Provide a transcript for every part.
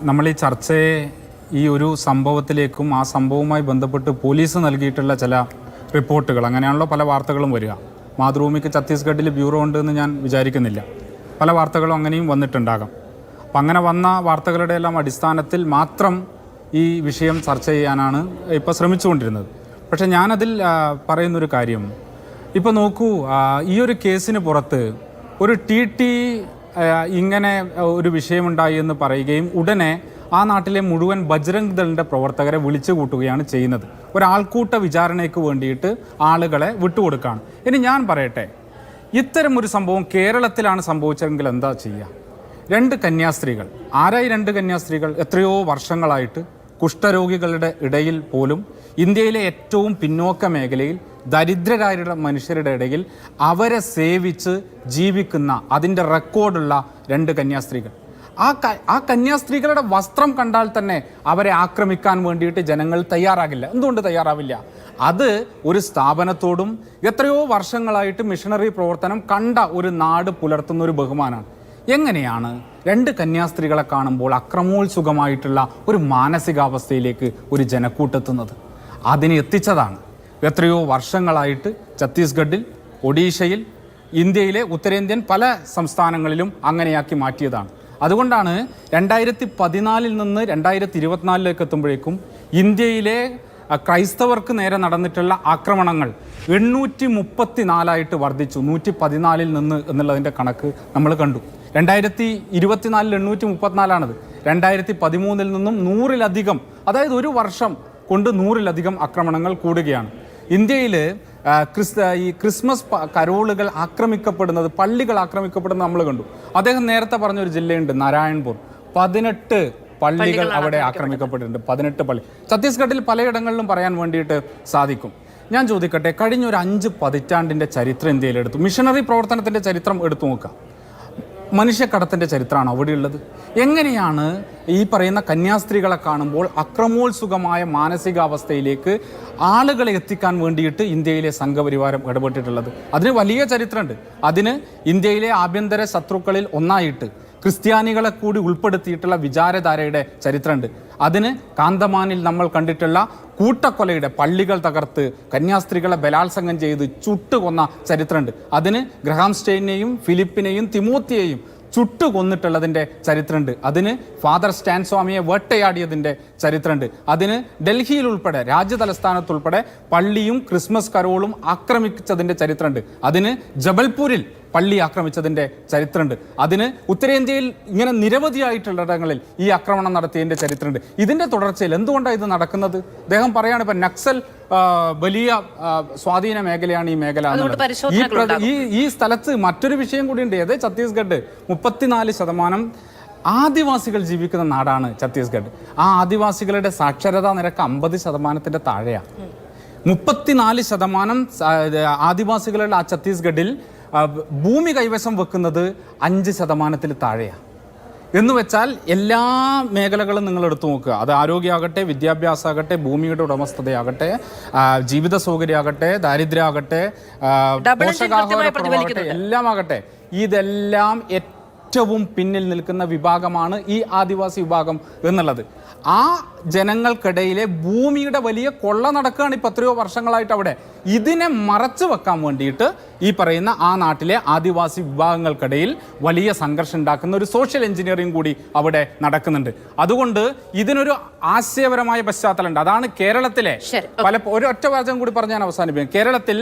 നമ്മൾ ഈ ചർച്ചയെ ഈ ഒരു സംഭവത്തിലേക്കും ആ സംഭവവുമായി ബന്ധപ്പെട്ട് പോലീസ് നൽകിയിട്ടുള്ള ചില റിപ്പോർട്ടുകൾ, അങ്ങനെയാണല്ലോ പല വാർത്തകളും വരിക. മാതൃഭൂമിക്ക് ഛത്തീസ്ഗഡിൽ ബ്യൂറോ ഉണ്ട് എന്ന് ഞാൻ വിചാരിക്കുന്നില്ല. പല വാർത്തകളും അങ്ങനെയും വന്നിട്ടുണ്ടാകാം. അപ്പം അങ്ങനെ വന്ന വാർത്തകളുടെ എല്ലാം അടിസ്ഥാനത്തിൽ മാത്രം ഈ വിഷയം ചർച്ച ചെയ്യാനാണ് ഇപ്പോൾ ശ്രമിച്ചുകൊണ്ടിരുന്നത്. പക്ഷേ ഞാനതിൽ പറയുന്നൊരു കാര്യം, ഇപ്പോൾ നോക്കൂ, ഈ ഒരു കേസിന് പുറത്ത് ഒരു ടി ഇങ്ങനെ ഒരു വിഷയമുണ്ടായി എന്ന് പറയുകയും ഉടനെ ആ നാട്ടിലെ മുഴുവൻ ബജ്രംഗ് ദളിൻ്റെ പ്രവർത്തകരെ വിളിച്ചു കൂട്ടുകയാണ് ചെയ്യുന്നത്. ഒരാൾക്കൂട്ട വിചാരണയ്ക്ക് വേണ്ടിയിട്ട് ആളുകളെ വിട്ടുകൊടുക്കുകയാണ്. ഇനി ഞാൻ പറയട്ടെ, ഇത്തരം ഒരു സംഭവം കേരളത്തിലാണ് സംഭവിച്ചതെങ്കിൽ എന്താ ചെയ്യുക? രണ്ട് കന്യാസ്ത്രീകൾ, ആരായി രണ്ട് കന്യാസ്ത്രീകൾ? എത്രയോ വർഷങ്ങളായിട്ട് കുഷ്ഠരോഗികളുടെ ഇടയിൽ പോലും ഇന്ത്യയിലെ ഏറ്റവും പിന്നോക്ക മേഖലയിൽ ദരിദ്രരായ മനുഷ്യരുടെ ഇടയിൽ അവരെ സേവിച്ച് ജീവിക്കുന്ന അതിൻ്റെ റെക്കോർഡുള്ള രണ്ട് കന്യാസ്ത്രീകൾ. ആ കന്യാസ്ത്രീകളുടെ വസ്ത്രം കണ്ടാൽ തന്നെ അവരെ ആക്രമിക്കാൻ വേണ്ടിയിട്ട് ജനങ്ങൾ തയ്യാറാകില്ല. എന്തുകൊണ്ട് തയ്യാറാവില്ല? അത് ഒരു സ്ഥാപനത്തോടും എത്രയോ വർഷങ്ങളായിട്ട് മിഷണറി പ്രവർത്തനം കണ്ട ഒരു നാട് പുലർത്തുന്ന ഒരു ബഹുമാനമാണ്. എങ്ങനെയാണ് രണ്ട് കന്യാസ്ത്രീകളെ കാണുമ്പോൾ അക്രമോത്സുകമായിട്ടുള്ള ഒരു മാനസികാവസ്ഥയിലേക്ക് ഒരു ജനക്കൂട്ടെത്തുന്നത്? അതിനെ എത്തിച്ചതാണ് എത്രയോ വർഷങ്ങളായിട്ട് ഛത്തീസ്ഗഡിൽ, ഒഡീഷയിൽ, ഇന്ത്യയിലെ ഉത്തരേന്ത്യൻ പല സംസ്ഥാനങ്ങളിലും അങ്ങനെയാക്കി മാറ്റിയതാണ്. അതുകൊണ്ടാണ് 2014 നിന്ന് 2024 എത്തുമ്പോഴേക്കും ഇന്ത്യയിലെ ക്രൈസ്തവർക്ക് നേരെ നടന്നിട്ടുള്ള ആക്രമണങ്ങൾ 834 വർദ്ധിച്ചു. 114 നിന്ന് എന്നുള്ളതിൻ്റെ കണക്ക് നമ്മൾ കണ്ടു. 2024 834 2013 നിന്നും 100-ലധികം, അതായത് ഒരു വർഷം കൊണ്ട് 100-ലധികം ആക്രമണങ്ങൾ കൂടുകയാണ്. ഇന്ത്യയിൽ ഈ ക്രിസ്മസ് കരോളുകൾ ആക്രമിക്കപ്പെടുന്നത്, പള്ളികൾ ആക്രമിക്കപ്പെടുന്നത് നമ്മൾ കണ്ടു. അദ്ദേഹം നേരത്തെ പറഞ്ഞൊരു ജില്ലയുണ്ട്, നാരായൺപൂർ. 18 പള്ളികൾ അവിടെ ആക്രമിക്കപ്പെട്ടിട്ടുണ്ട്. 18 പള്ളി. ഛത്തീസ്ഗഡിൽ പലയിടങ്ങളിലും പറയാൻ വേണ്ടിയിട്ട് സാധിക്കും. ഞാൻ ചോദിക്കട്ടെ, കഴിഞ്ഞ ഒരു 5 പതിറ്റാണ്ടിൻ്റെ ചരിത്രം ഇന്ത്യയിൽ എടുത്തു, മിഷണറി പ്രവർത്തനത്തിൻ്റെ ചരിത്രം എടുത്തു നോക്കാം. മനുഷ്യക്കടത്തിൻ്റെ ചരിത്രമാണ് അവിടെയുള്ളത്. എങ്ങനെയാണ് ഈ പറയുന്ന കന്യാസ്ത്രീകളെ കാണുമ്പോൾ അക്രമോത്സുകമായ മാനസികാവസ്ഥയിലേക്ക് ആളുകളെ എത്തിക്കാൻ വേണ്ടിയിട്ട് ഇന്ത്യയിലെ സംഘപരിവാരം ഇടപെട്ടിട്ടുള്ളത്? അതിന് വലിയ ചരിത്രമുണ്ട്. അതിന് ഇന്ത്യയിലെ ആഭ്യന്തര ശത്രുക്കളിൽ ഒന്നായിട്ട് ക്രിസ്ത്യാനികളെ കൂടി ഉൾപ്പെടുത്തിയിട്ടുള്ള വിചാരധാരയുടെ ചരിത്രമുണ്ട്. അതിന് കാന്തമാനിൽ നമ്മൾ കണ്ടിട്ടുള്ള കൂട്ടക്കൊലയുടെ, പള്ളികൾ തകർത്ത് കന്യാസ്ത്രീകളെ ബലാത്സംഗം ചെയ്ത് ചുട്ടുകൊന്ന ചരിത്രമുണ്ട്. അതിന് ഗ്രഹാം സ്റ്റെയിനെയും ഫിലിപ്പിനെയും തിമോത്തിയെയും ചുട്ടുകൊന്നിട്ടുള്ളതിൻ്റെ ചരിത്രമുണ്ട്. അതിന് ഫാദർ സ്റ്റാൻ സ്വാമിയെ വേട്ടയാടിയതിൻ്റെ ചരിത്രമുണ്ട്. അതിന് ഡൽഹിയിൽ ഉൾപ്പെടെ, രാജ്യതലസ്ഥാനത്തുൾപ്പെടെ പള്ളിയും ക്രിസ്മസ് കരോളും ആക്രമിച്ചതിൻ്റെ ചരിത്രമുണ്ട്. അതിന് ജബൽപൂരിൽ പള്ളി ആക്രമിച്ചതിൻ്റെ ചരിത്രമുണ്ട്. അതിന് ഉത്തരേന്ത്യയിൽ ഇങ്ങനെ നിരവധിയായിട്ടുള്ളിടങ്ങളിൽ ഈ ആക്രമണം നടത്തിയതിൻ്റെ ചരിത്രമുണ്ട്. ഇതിൻ്റെ തുടർച്ചയിൽ എന്തുകൊണ്ടാണ് ഇത് നടക്കുന്നത്? അദ്ദേഹം പറയാണ്, ഇപ്പം നക്സൽ വലിയ സ്വാധീന മേഖലയാണ് ഈ മേഖല. ഈ സ്ഥലത്ത് മറ്റൊരു വിഷയം കൂടിയുണ്ട്. അത് ഛത്തീസ്ഗഡ് 34% ആദിവാസികൾ ജീവിക്കുന്ന നാടാണ് ഛത്തീസ്ഗഡ്. ആ ആദിവാസികളുടെ സാക്ഷരതാ നിരക്ക് 50% താഴെയാണ്. 34% ആദിവാസികളുടെ ആ ഛത്തീസ്ഗഡിൽ ഭൂമി കൈവശം വെക്കുന്നത് 5% താഴെയാണ്. എന്ന് വെച്ചാൽ എല്ലാ മേഖലകളും നിങ്ങൾ എടുത്തു നോക്കുക. അത് ആരോഗ്യമാകട്ടെ, വിദ്യാഭ്യാസമാകട്ടെ, ഭൂമിയുടെ ഉടമസ്ഥതയാകട്ടെ, ജീവിത സൗകര്യമാകട്ടെ, ദാരിദ്ര്യമാകട്ടെ, പോഷകാഹാരപ്രദമാകട്ടെ, എല്ലാം ആകട്ടെ, ഇതെല്ലാം ഏറ്റവും പിന്നിൽ നിൽക്കുന്ന വിഭാഗമാണ് ഈ ആദിവാസി വിഭാഗം എന്നുള്ളത്. ആ ജനങ്ങൾക്കിടയിലെ ഭൂമിയുടെ വലിയ കൊള്ള നടക്കുകയാണ് ഇപ്പോൾ എത്രയോ വർഷങ്ങളായിട്ട് അവിടെ. ഇതിനെ മറച്ചു വെക്കാൻ വേണ്ടിയിട്ട് ഈ പറയുന്ന ആ നാട്ടിലെ ആദിവാസി വിഭാഗങ്ങൾക്കിടയിൽ വലിയ സംഘർഷം ഉണ്ടാക്കുന്ന ഒരു സോഷ്യൽ എഞ്ചിനീയറിംഗ് കൂടി അവിടെ നടക്കുന്നുണ്ട്. അതുകൊണ്ട് ഇതിനൊരു ആശയപരമായ പശ്ചാത്തലമുണ്ട്. അതാണ് കേരളത്തിലെ ഒരൊറ്റ വാചകം കൂടി പറഞ്ഞ് ഞാൻ അവസാനിപ്പിക്കും. കേരളത്തിൽ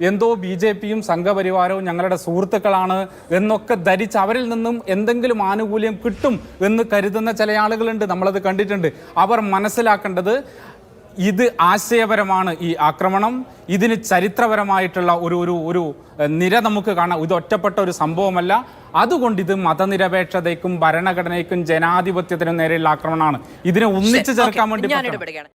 എന്തോ BJPയും സംഘപരിവാരവും ഞങ്ങളുടെ സുഹൃത്തുക്കളാണ് എന്നൊക്കെ ധരിച്ച് അവരിൽ നിന്നും എന്തെങ്കിലും ആനുകൂല്യം കിട്ടും എന്ന് കരുതുന്ന ചില ആളുകളുണ്ട്. നമ്മളത് കണ്ടിട്ടുണ്ട്. അവർ മനസ്സിലാക്കേണ്ടത്, ഇത് ആശയപരമാണ് ഈ ആക്രമണം. ഇതിന് ചരിത്രപരമായിട്ടുള്ള ഒരു നിര നമുക്ക് കാണാം. ഇത് ഒറ്റപ്പെട്ട ഒരു സംഭവമല്ല. അതുകൊണ്ട് ഇത് മതനിരപേക്ഷതയ്ക്കും ഭരണഘടനയ്ക്കും ജനാധിപത്യത്തിനും നേരെയുള്ള ആക്രമണമാണ്. ഇതിനെ ഒന്നിച്ചു ചേർക്കാൻ വേണ്ടി